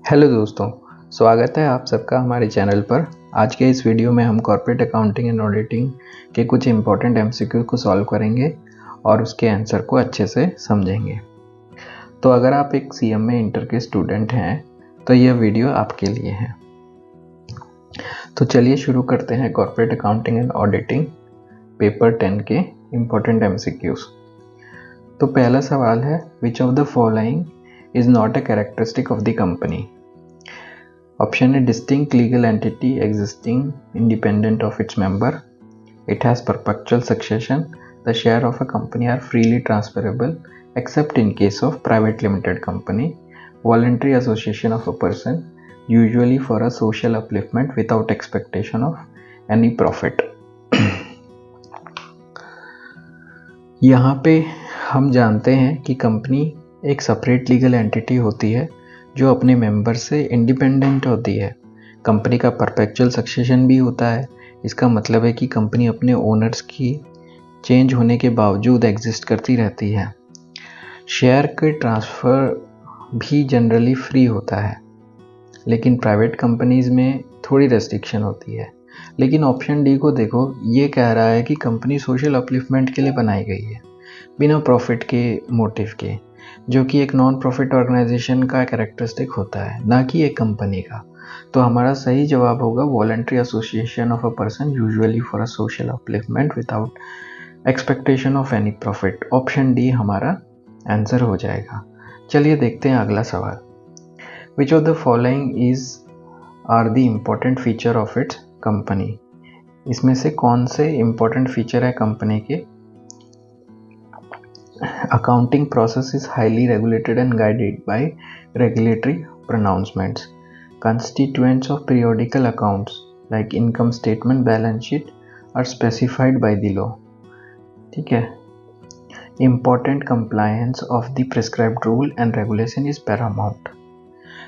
Hello दोस्तों, स्वागत है आप सबका हमारे चैनल पर। आज के इस वीडियो में हम कॉर्पोरेट अकाउंटिंग एंड ऑडिटिंग के कुछ इंपॉर्टेंट एमसीक्यू को सॉल्व करेंगे और उसके आंसर को अच्छे से समझेंगे। तो अगर आप एक सीएमए इंटर के स्टूडेंट हैं तो यह वीडियो आपके लिए है। तो चलिए शुरू करते हैं corporate accounting and auditing paper 10 के इंपॉर्टेंट एमसीक्यूज। तो पहला सवाल है, विच of the following is not a characteristic of the company. Option A, distinct legal entity existing independent of its member. It has perpetual succession. The share of a company are freely transferable except in case of private limited company. Voluntary association of a person, usually for a social upliftment without expectation of any profit. यहाँ पे हम जानते हैं कि company एक separate legal entity होती है जो अपने मेंबर से इंडिपेंडेंट होती है। कंपनी का परपेचुअल सक्सेशन भी होता है। इसका मतलब है कि कंपनी अपने ओनर्स की चेंज होने के बावजूद एग्जिस्ट करती रहती है। शेयर के ट्रांसफ़र भी जनरली फ्री होता है, लेकिन प्राइवेट कंपनीज़ में थोड़ी रेस्ट्रिक्शन होती है। लेकिन ऑप्शन डी को देखो, ये कह रहा है कि कंपनी सोशल अपलिफ्टमेंट के लिए बनाई गई है, बिना प्रॉफिट के मोटिव के, जो कि एक नॉन प्रॉफिट ऑर्गेनाइजेशन का कैरेक्टरिस्टिक होता है, ना कि एक कंपनी का। तो हमारा सही जवाब होगा voluntary association of a person usually for a social upliftment without expectation of any profit. Option D हमारा आंसर हो जाएगा। चलिए देखते हैं अगला सवाल। Which of the following is are the important feature of its company. इसमें से कौन से इम्पोर्टेंट फीचर है कंपनी के? Accounting process is highly regulated and guided by regulatory pronouncements. Constituents of periodical accounts like income statement, balance sheet are specified by the law. ठीक है। Important compliance of the prescribed rule and regulation is paramount.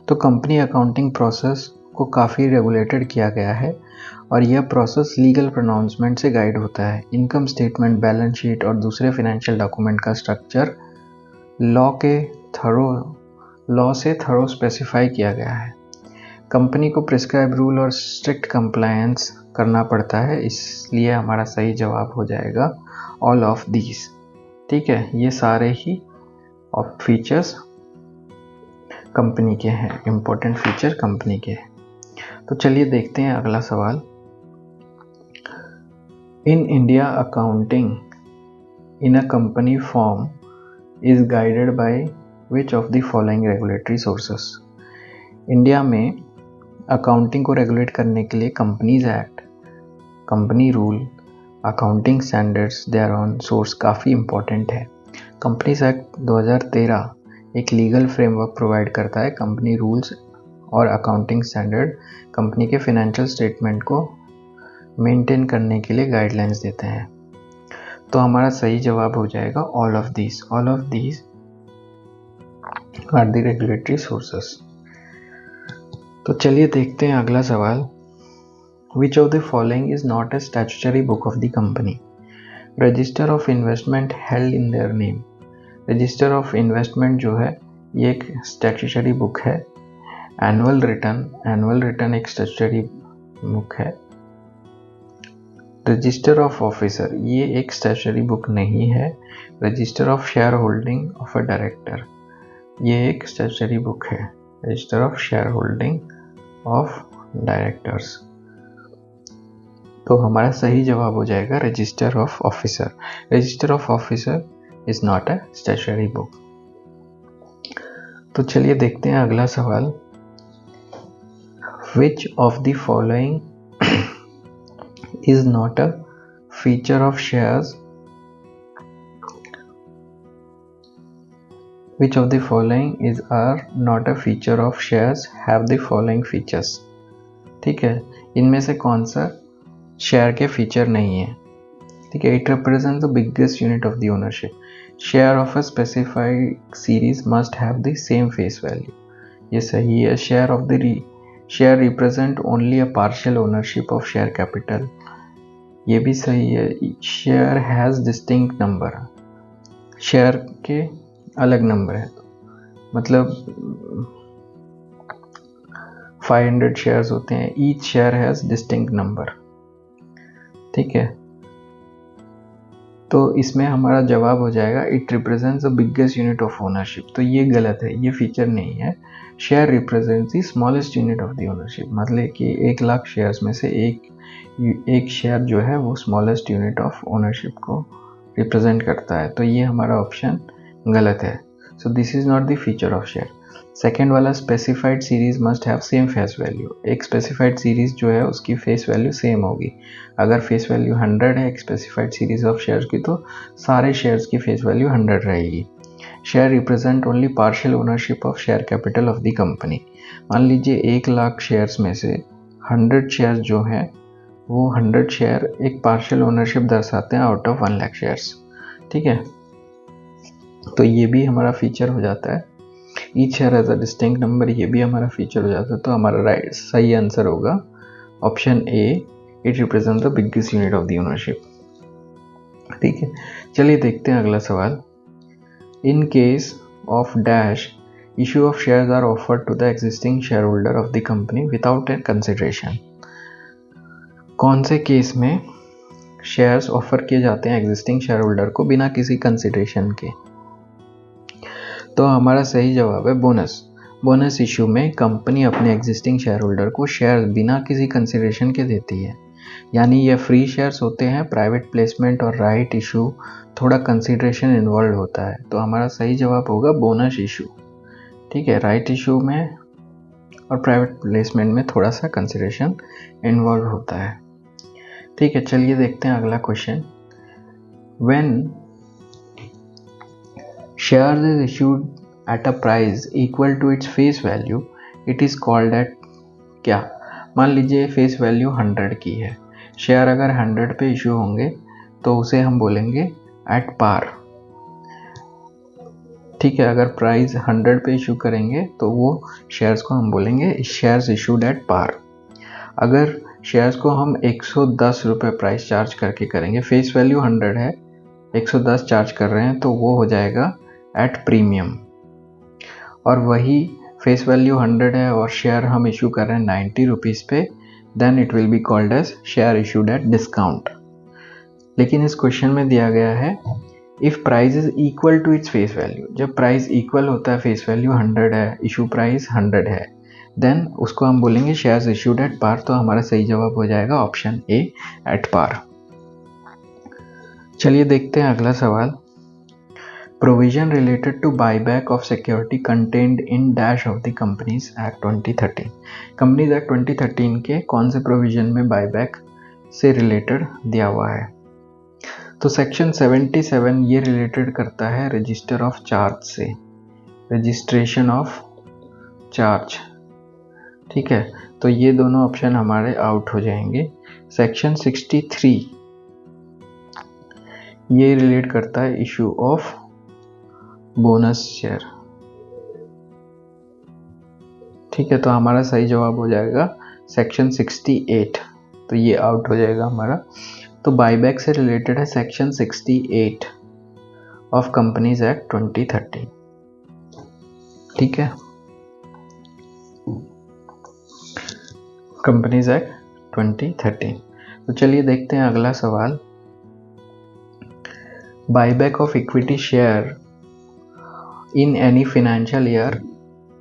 तो company accounting process को काफ़ी regulated किया गया है और यह प्रोसेस लीगल प्रोनाउंसमेंट से गाइड होता है। इनकम स्टेटमेंट, बैलेंस शीट और दूसरे फाइनेंशियल डॉक्यूमेंट का स्ट्रक्चर लॉ से थरो स्पेसिफाई किया गया है। कंपनी को प्रिस्क्राइब रूल और स्ट्रिक्ट कंप्लायंस करना पड़ता है, इसलिए हमारा सही जवाब हो जाएगा ऑल ऑफ दीज। ठीक है, ये सारे ही फीचर्स कंपनी के हैं, इम्पोर्टेंट फीचर कंपनी के हैं। तो चलिए देखते हैं अगला सवाल। In India accounting in a company form is guided by which of the following regulatory sources. India में अकाउंटिंग को रेगुलेट करने के लिए companies act, company rule, accounting standards, their own source काफ़ी इम्पोर्टेंट है। कंपनीज एक्ट 2013 एक legal framework provide करता है। कंपनी रूल्स और अकाउंटिंग स्टैंडर्ड कंपनी के फाइनेंशियल स्टेटमेंट को मेंटेन करने के लिए गाइडलाइंस देते हैं। तो हमारा सही जवाब हो जाएगा all of these. All of these are the regulatory sources. तो चलिए देखते हैं अगला सवाल। Which of the following is not a statutory book of the company. Register of investment held in their name. Register of investment जो है ये एक स्टैट्यूटरी बुक है। एनुअल रिटर्न एक स्टैट्यूटरी बुक है। रजिस्टर ऑफ ऑफिसर ये एक statutory book नहीं है। Register of shareholding of a director ये एक स्टैट्यूटरी बुक है। Register of shareholding of directors. तो हमारा सही जवाब हो जाएगा register of officer. Register of officer is not a statutory book. तो चलिए देखते हैं अगला सवाल। Which of the following is not a feature of shares? Which of the following are not a feature of shares have the following features? ठीक है, इनमें से कौन सा शेयर के फीचर नहीं है? ठीक है, it represents the biggest unit of the ownership. Share of a specified series must have the same face value. ये सही है। Share represent only a partial ownership of share capital. ये भी सही है। Share has distinct number. Share के अलग number है, मतलब 500 शेयर्स होते हैं, each share has distinct number. ठीक है, तो इसमें हमारा जवाब हो जाएगा it represents the biggest unit of ownership. तो ये गलत है, ये फीचर नहीं है। Share represents the smallest unit of the ownership, मतलब कि 1,00,000 शेयर्स में से एक शेयर जो है वो स्मॉलेस्ट यूनिट ऑफ ओनरशिप को रिप्रेजेंट करता है। तो ये हमारा ऑप्शन गलत है। So this is not the feature of share. Second वाला specified series must have same face value. एक स्पेसिफाइड सीरीज जो है उसकी फेस वैल्यू सेम होगी। अगर फेस वैल्यू 100 है एक स्पेसिफाइड सीरीज ऑफ शेयर्स की, तो सारे शेयर्स की फेस वैल्यू 100 रहेगी। Share represent only partial ownership of share capital of the company. मान लीजिए 1,00,000 शेयर्स में से 100 शेयर्स जो हैं वो 100 शेयर एक पार्शियल ओनरशिप दर्शाते हैं आउट ऑफ 1,00,000 शेयर्स। ठीक है, तो ये भी हमारा फीचर हो जाता है। Each share has a distinct number, ये भी हमारा फीचर हो जाता है। तो हमारा सही आंसर होगा option A, it represent the biggest unit of the ownership. ठीक है, चलिए देखते हैं अगला सवाल। In case of dash issue of shares are offered to the existing shareholder of the company without an consideration. कौन से केस में शेयर्स ऑफर किए जाते हैं एग्जिस्टिंग शेयर होल्डर को बिना किसी कंसिडरेशन के? तो हमारा सही जवाब है बोनस। बोनस इशू में कंपनी अपने एग्जिस्टिंग शेयर होल्डर को शेयर बिना किसी कंसिडरेशन के देती है। यानी ये फ्री शेयर्स होते हैं, प्राइवेट प्लेसमेंट और राइट इशू थोड़ा कंसिडरेशन इन्वॉल्व होता है। तो हमारा सही जवाब होगा बोनस इशू। ठीक है, राइट इशू में और प्राइवेट प्लेसमेंट में थोड़ा सा कंसिडरेशन इन्वॉल्व होता है। ठीक है, चलिए देखते हैं अगला question. When shares is issued at a price equal to its face value, it is called at क्या? मान लीजिए फेस वैल्यू 100 की है, शेयर अगर 100 पे इशू होंगे तो उसे हम बोलेंगे एट पार। ठीक है, अगर प्राइस 100 पे इशू करेंगे तो वो शेयर्स को हम बोलेंगे शेयर्स इशूड एट पार। अगर शेयर्स को हम 110 रुपये प्राइस चार्ज करके करेंगे, फेस वैल्यू 100 है, 110 चार्ज कर रहे हैं, तो वो हो जाएगा एट प्रीमियम। और वही फेस वैल्यू 100 है और शेयर हम इशू कर रहे हैं 90 रुपीज़ पे, then it will be called as share issued at discount. लेकिन इस क्वेश्चन में दिया गया है if price is equal to its face value. जब प्राइस इक्वल होता है, फेस वैल्यू 100 है, इशू प्राइस 100 है, देन उसको हम बोलेंगे शेयर्स इशूड एट पार। तो हमारा सही जवाब हो जाएगा ऑप्शन ए, एट पार। चलिए देखते हैं अगला सवाल। Provision related to buyback of security contained in dash of the Companies Act 2013। Companies Act 2013 के कौन से प्रोविजन में बायबैक से रिलेटेड दिया हुआ है? तो सेक्शन 77 ये रिलेटेड करता है रजिस्टर ऑफ चार्ज से, रजिस्ट्रेशन ऑफ चार्ज। ठीक है, तो ये दोनों ऑप्शन हमारे आउट हो जाएंगे। सेक्शन 63 ये रिलेट करता है इशू ऑफ बोनस शेयर। ठीक है, तो हमारा सही जवाब हो जाएगा सेक्शन 68। तो ये आउट हो जाएगा हमारा। तो बायबैक से रिलेटेड है सेक्शन 68 ऑफ कंपनीज एक्ट 2013। ठीक है, कंपनीज एक्ट 2013। तो चलिए देखते हैं अगला सवाल। Buyback of equity share in any financial year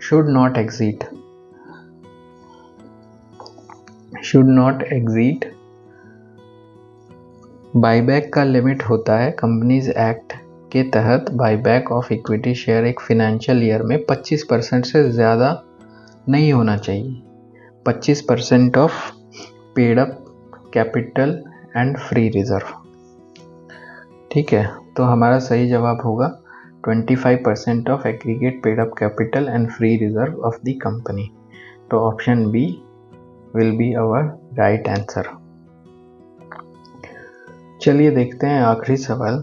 should not exceed buyback का लिमिट होता है कंपनीज एक्ट के तहत। बायबैक ऑफ इक्विटी शेयर एक फिनेंशियल ईयर में 25% से ज़्यादा नहीं होना चाहिए। 25% of paid up capital and free reserve. ठीक है, तो हमारा सही जवाब होगा 25% of aggregate paid up capital and free reserve of the company। तो option B will be our right answer। चलिए देखते हैं आखिरी सवाल।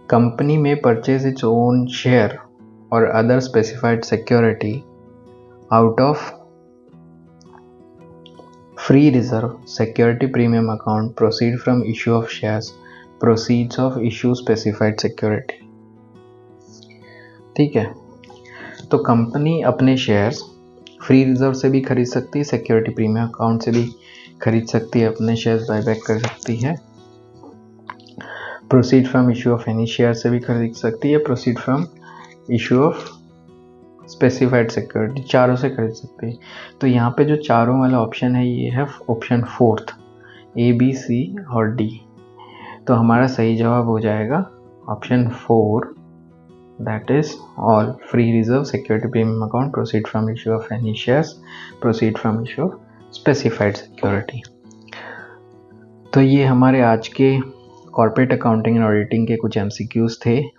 कंपनी में परचेज इट्स ओन शेयर और other specified security out of free reserve security premium account proceed from issue of shares proceeds of issue specified security. ठीक है, तो कंपनी अपने शेयर्स फ्री रिजर्व से भी खरीद सकती है, सिक्योरिटी प्रीमियम अकाउंट से भी खरीद सकती है, अपने शेयर्स बायबैक कर सकती है। Proceed from issue of any share से भी खरीद सकती है, proceed from issue of specified security, चारों से खरीद सकती है। तो यहाँ पे जो चारों वाला ऑप्शन है ये है option 4th, A, B, C और D। तो हमारा सही जवाब हो जाएगा option 4, that is all free reserve security premium account proceed from issue of any shares proceed from issue of specified security। तो ये हमारे आज के कॉर्पोरेट अकाउंटिंग एंड ऑडिटिंग के कुछ MCQs थे।